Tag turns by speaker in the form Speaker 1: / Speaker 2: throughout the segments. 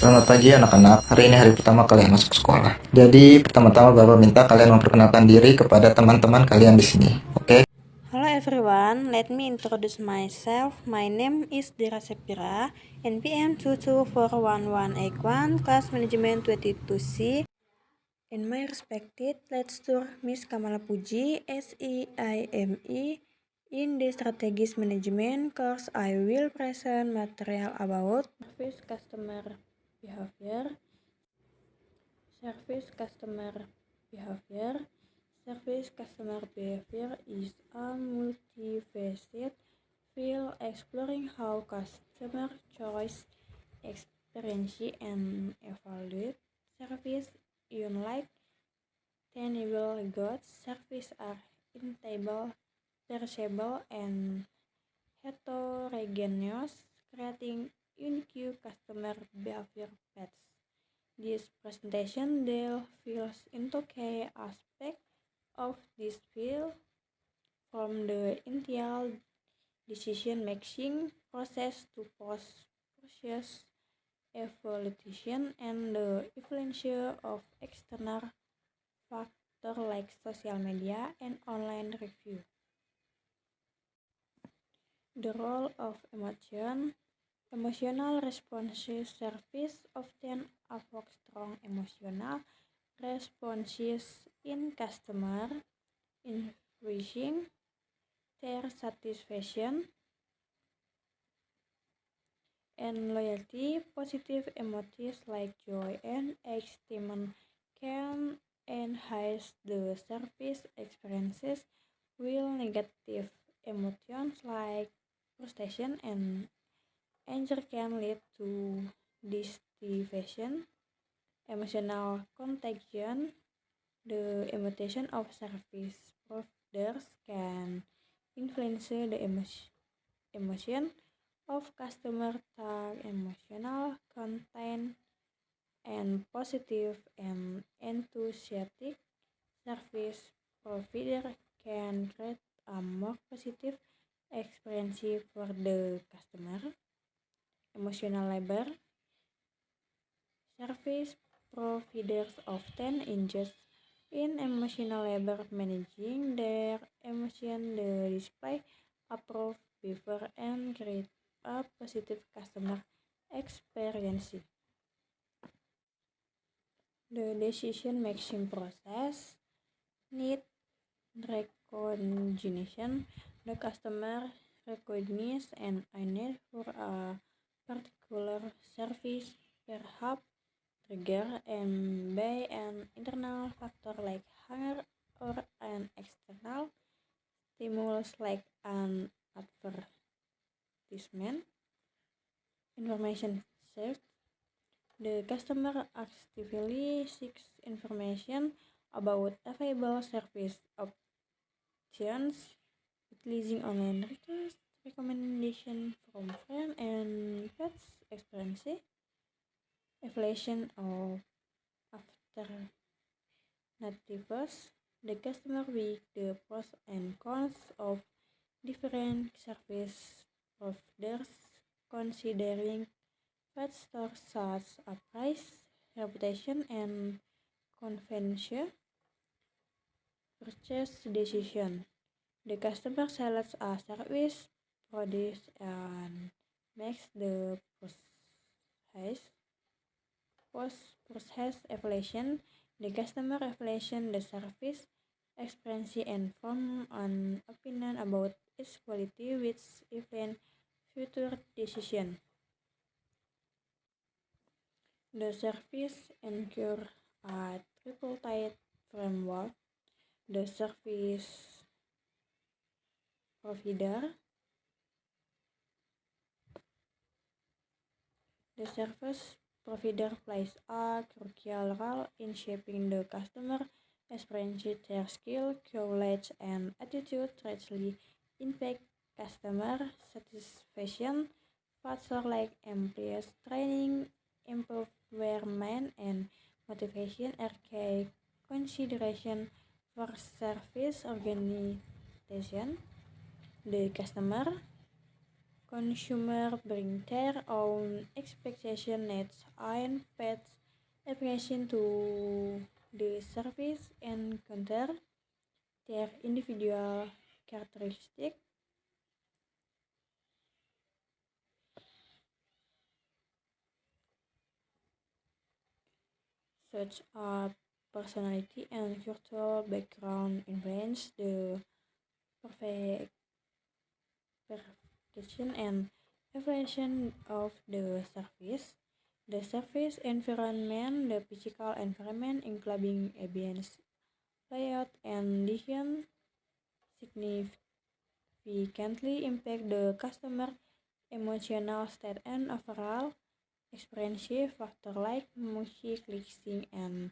Speaker 1: Selamat pagi anak-anak, hari ini hari pertama kalian masuk sekolah. Jadi pertama-tama Bapak minta kalian memperkenalkan diri kepada teman-teman kalian di sini, oke?
Speaker 2: Hello everyone, let me introduce myself. My name is Dira Sepira, NPM 2241181, Class Management 22C. In my respected, let's tour Miss Kamala Puji, SEIME. In the Strategic Management course, I will present material about service customer behavior. Service customer behavior is a multifaceted field exploring how customer choice, experience, and evaluate service. Unlike tangible goods, service are intangible, perishable, and heterogeneous, creating unique customer behavior paths. This presentation delves into key aspects of this field, from the initial decision-making process to post-purchase evaluation and the influence of external factors like social media and online review. The role of emotional responsive service often evokes strong emotional responses in customer, increasing their satisfaction and loyalty. Positive emotions like joy and excitement can enhance the service experiences, while negative emotions like frustration and anger can lead to dissatisfaction. Emotional contagion. The imitation of service providers can influence the emotion of customer through emotional content, and positive and enthusiastic service provider can create a more positive experience for the customer. Emotional labor. Service providers often engage in emotional labor, managing their emotion. The display approve behavior and create a positive customer experience. The decision making process need recognition. The customer recognizes and a need for a particular service, perhaps triggered and by an internal factor like hunger or an external stimulus like an advertisement. Information search. The customer actively seeks information about available service options, utilizing online requests, recommendation from friends and pets experience, evaluation of alternatives. The customer weigh the pros and cons of different service providers, considering factors such as price, reputation, and convenience. Purchase decision. The customer selects a service product and makes the post-purchase evaluation. The customer evaluates the service experience and form an opinion about its quality, which influence future decision. The service incurs a tripartite framework. The service provider, the service provider plays a crucial role in shaping the customer experience. Their skill, knowledge, and attitude greatly impact customer satisfaction. Factors like employees training, empowerment, and motivation are key consideration for service organization. The customer Consumers bring their own expectation, needs, and pets application to the service and counter their individual characteristics, such as personality and cultural background, influence the perception and evaluation of the service. The service environment, the physical environment, including ambience, layout, and design, significantly impact the customer emotional state and overall experience. Factors like music, lighting, and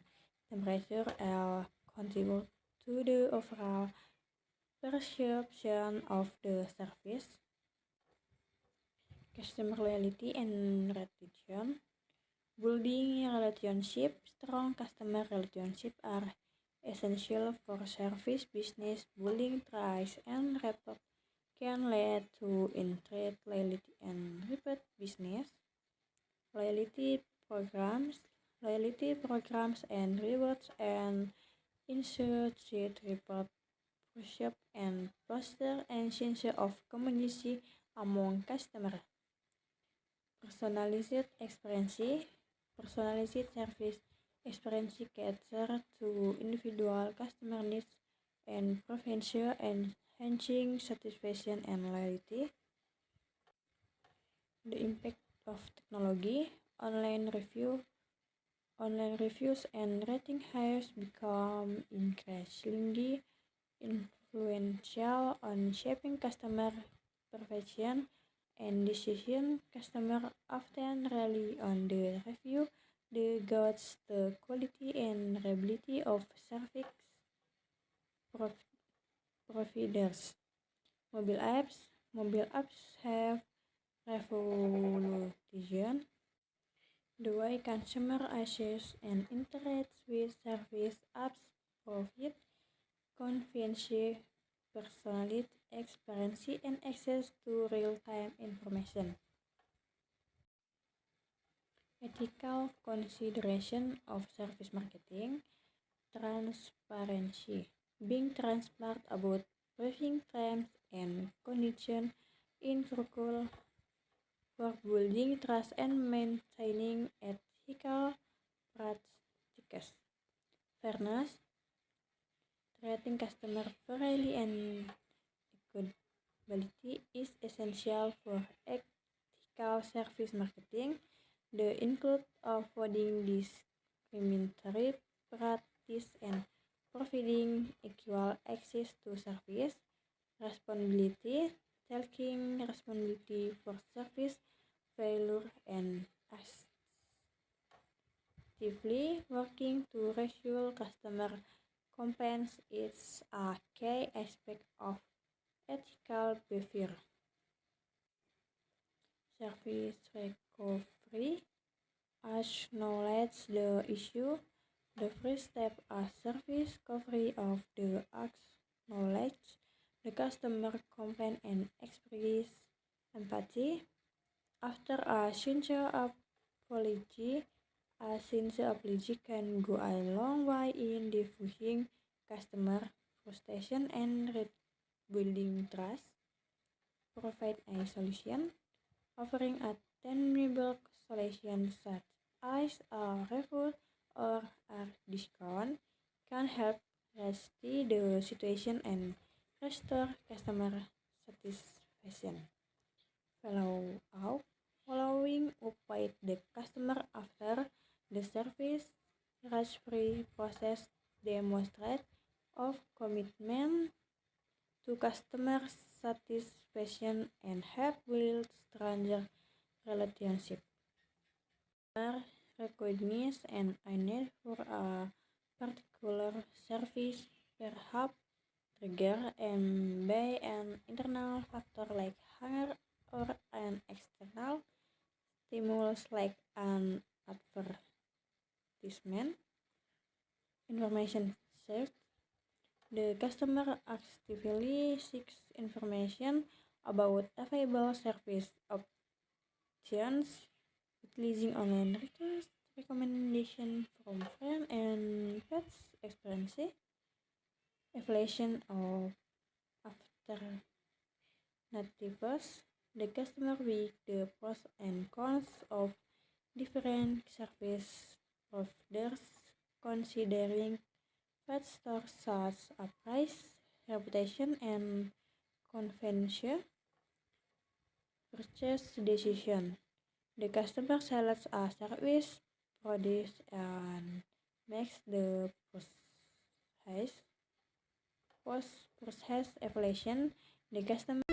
Speaker 2: temperature all contribute to the overall perception of the service. Customer loyalty and retention. Building relationship. Strong customer relationships are essential for service business. Building trust and rapport can lead to increased loyalty and repeat business. Loyalty programs, loyalty programs and rewards and incentives report worship and foster a sense of community among customers. Personalized experience, personalized service experience cater to individual customer needs and preference, enhancing satisfaction and loyalty. The impact of technology, online reviews and rating has become increasingly influential on shaping customer perception and decision. Customers often rely on the review to gauge the quality and reliability of service providers. Mobile apps have revolutionized the way consumers access and interact with service. Apps provide convenience, personalized experience, and access to real-time information. Ethical consideration of service marketing, transparency. Being transparent about pricing terms and conditions is crucial for building trust and maintaining ethical practices. Fairness, treating customers fairly and equality is essential for ethical service marketing. The include avoiding discriminatory practice and providing equal access to service. Responsibility, taking responsibility for service failure and actively working to resolve customer complaints is a key aspect of ethical behavior. Service recovery. Acknowledge the issue. The first step is service recovery of the acknowledge the customer complaint and express empathy. After a sincere apology can go a long way in diffusing customer frustration and rebuilding trust. Provide a solution, offering a tangible solution such as a refund or a discount can help remedy the situation and restore customer satisfaction. Following up with the customer after the service recovery process demonstrate of commitment to customer satisfaction and help build stronger relationship. Recognize and a need for a particular service, perhaps triggered by an internal factor like hunger or an external stimulus like an advertisement. Information search. The customer actively seeks information about available service options, utilizing online request, recommendation from friends and pets experience, evaluation of alternatives, the customer with the pros and cons of different service providers, considering factors such as price, reputation, and convenience, purchase decision. The customer selects a service produce and makes the post-process evaluation. The customer